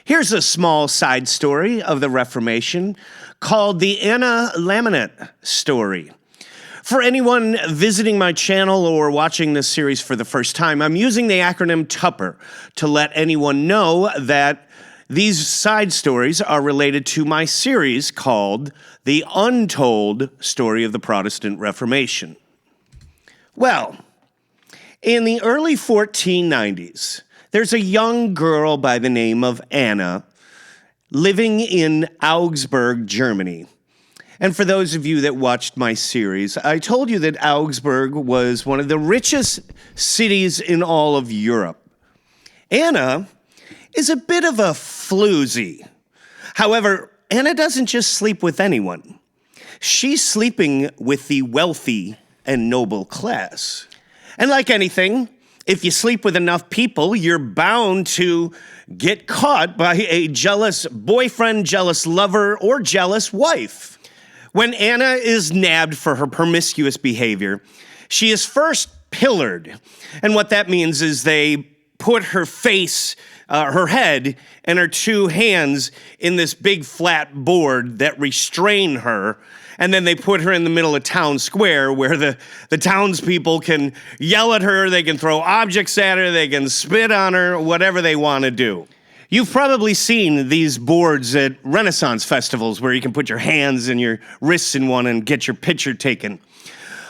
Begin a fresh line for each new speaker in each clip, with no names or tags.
Here's a small side story of the Reformation called the Anna Laminit story. For anyone visiting my channel or watching this series for the first time, I'm using the acronym TUPPER to let anyone know that these side stories are related to my series called The Untold Story of the Protestant Reformation. Well, in the early 1490s, there's a young girl by the name of Anna living in Augsburg, Germany. And for those of you that watched my series, I told you that Augsburg was one of the richest cities in all of Europe. Anna is a bit of a floozy. However, Anna doesn't just sleep with anyone. She's sleeping with the wealthy and noble class. And like anything, if you sleep with enough people, you're bound to get caught by a jealous boyfriend, jealous lover, or jealous wife. When Anna is nabbed for her promiscuous behavior, she is first pillared. And what that means is they put her face, her head, and her two hands in this big flat board that restrain her. And then they put her in the middle of town square where the townspeople can yell at her, they can throw objects at her, they can spit on her, whatever they want to do. You've probably seen these boards at Renaissance festivals where you can put your hands and your wrists in one and get your picture taken.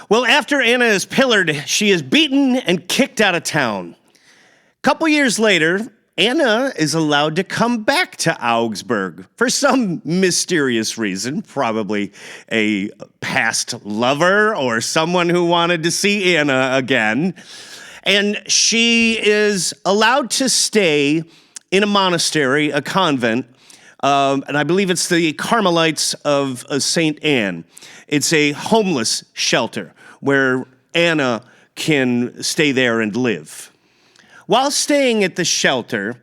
Well, after Anna is pillared, she is beaten and kicked out of town. A couple years later, Anna is allowed to come back to Augsburg for some mysterious reason, probably a past lover or someone who wanted to see Anna again. And she is allowed to stay in a monastery, a convent, and I believe it's the Carmelites of St. Anne. It's a homeless shelter where Anna can stay there and live. While staying at the shelter,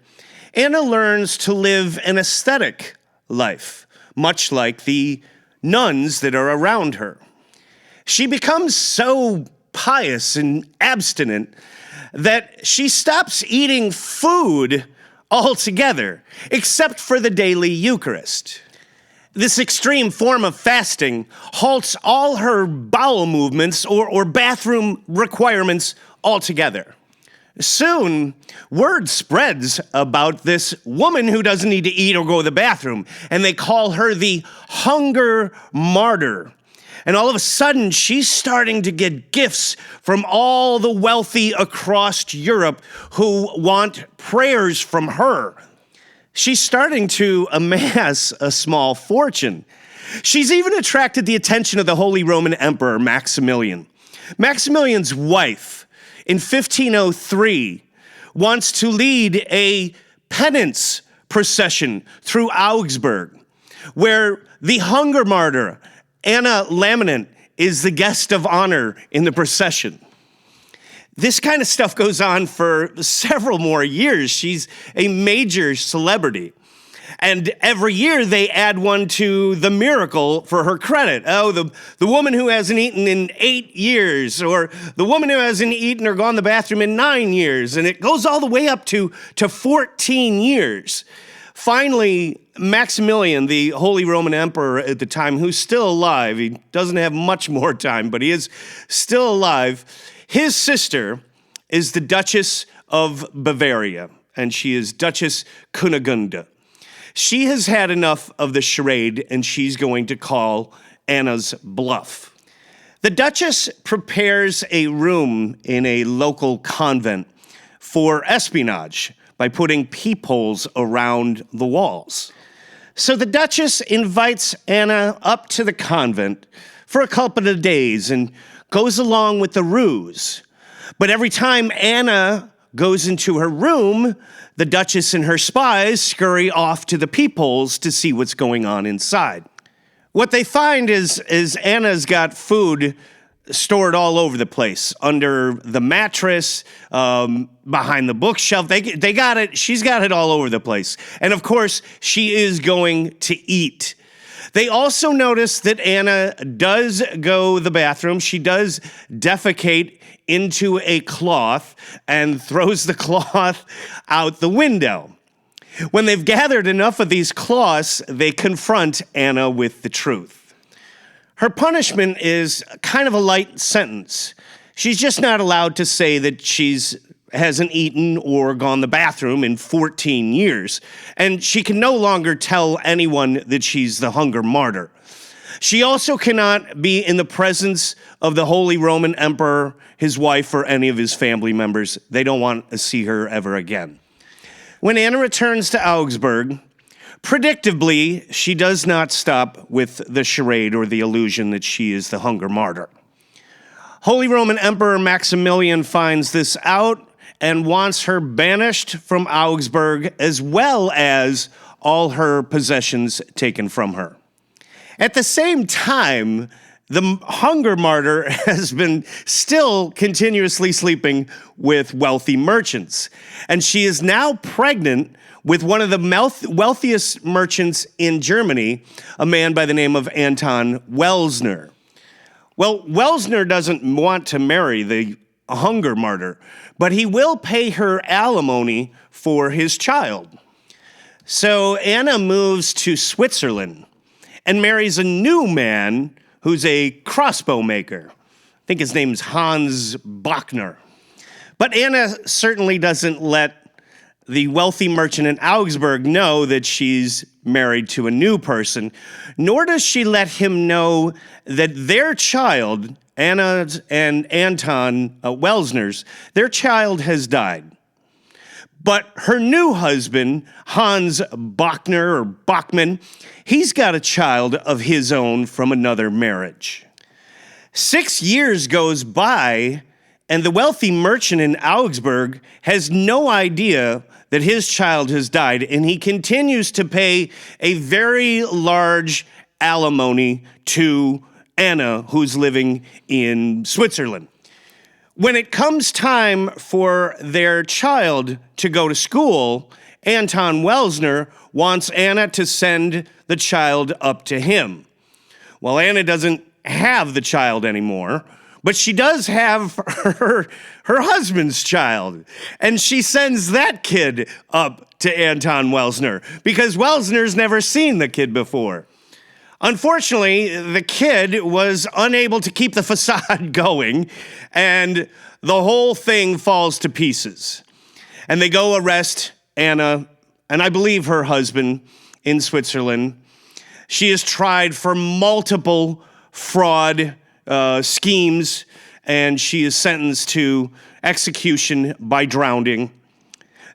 Anna learns to live an ascetic life, much like the nuns that are around her. She becomes so pious and abstinent that she stops eating food altogether, except for the daily Eucharist. This extreme form of fasting halts all her bowel movements or bathroom requirements altogether. Soon, word spreads about this woman who doesn't need to eat or go to the bathroom, and they call her the hunger martyr. And all of a sudden, she's starting to get gifts from all the wealthy across Europe who want prayers from her. She's starting to amass a small fortune. She's even attracted the attention of the Holy Roman Emperor, Maximilian. Maximilian's wife, in 1503, wants to lead a penance procession through Augsburg, where the hunger martyr, Anna Laminit, is the guest of honor in the procession. This kind of stuff goes on for several more years. She's a major celebrity. And every year they add one to the miracle for her credit. Oh, the woman who hasn't eaten in 8 years, or the woman who hasn't eaten or gone to the bathroom in 9 years. And it goes all the way up to 14 years. Finally, Maximilian, the Holy Roman Emperor at the time, who's still alive, he doesn't have much more time, but he is still alive. His sister is the Duchess of Bavaria, and she is Duchess Kunigunde. She has had enough of the charade, and she's going to call Anna's bluff. The Duchess prepares a room in a local convent for espionage by putting peepholes around the walls. So the Duchess invites Anna up to the convent for a couple of days and goes along with the ruse. But every time Anna goes into her room, the Duchess and her spies scurry off to the peepholes to see what's going on inside. What they find is Anna's got food stored all over the place, under the mattress, behind the bookshelf. They got it. She's got it all over the place. And of course, she is going to eat. They also notice that Anna does go to the bathroom. She does defecate into a cloth and throws the cloth out the window. When they've gathered enough of these cloths, they confront Anna with the truth. Her punishment is kind of a light sentence. She's just not allowed to say that hasn't eaten or gone to the bathroom in 14 years, and she can no longer tell anyone that she's the hunger martyr. She also cannot be in the presence of the Holy Roman Emperor, his wife, or any of his family members. They don't want to see her ever again. When Anna returns to Augsburg, predictably, she does not stop with the charade or the illusion that she is the hunger martyr. Holy Roman Emperor Maximilian finds this out and wants her banished from Augsburg, as well as all her possessions taken from her. At the same time, the hunger martyr has been still continuously sleeping with wealthy merchants, and she is now pregnant with one of the wealthiest merchants in Germany, a man by the name of Anton Welsner. Well, Welsner doesn't want to marry the hunger martyr, but he will pay her alimony for his child. So Anna moves to Switzerland and marries a new man who's a crossbow maker. I think his name's Hans Bachner. But Anna certainly doesn't let the wealthy merchant in Augsburg know that she's married to a new person, nor does she let him know that their child, Anna and Anton Welsner's, their child has died. But her new husband, Hans Bachner or Bachmann, he's got a child of his own from another marriage. 6 years goes by, and the wealthy merchant in Augsburg has no idea that his child has died, and he continues to pay a very large alimony to Anna, who's living in Switzerland. When it comes time for their child to go to school, Anton Welsner wants Anna to send the child up to him. Well, Anna doesn't have the child anymore, but she does have her husband's child, and she sends that kid up to Anton Welsner because Welsner's never seen the kid before. Unfortunately, the kid was unable to keep the facade going, and the whole thing falls to pieces. And they go arrest Anna, and I believe her husband, in Switzerland. She is tried for multiple fraud schemes, and she is sentenced to execution by drowning.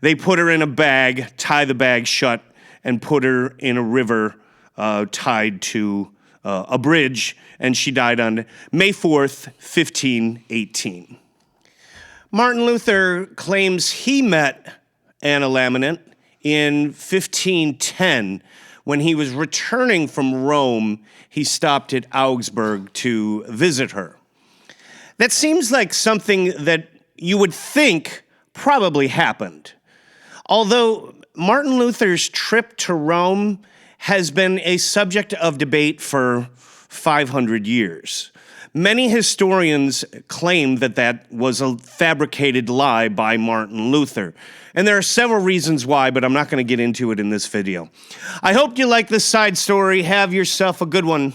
They put her in a bag, tie the bag shut, and put her in a river tied to a bridge, and she died on May 4th, 1518. Martin Luther claims he met Anna Laminit in 1510. When he was returning from Rome, he stopped at Augsburg to visit her. That seems like something that you would think probably happened. Although Martin Luther's trip to Rome has been a subject of debate for 500 years. Many historians claim that that was a fabricated lie by Martin Luther. And there are several reasons why, but I'm not going to get into it in this video. I hope you like this side story. Have yourself a good one.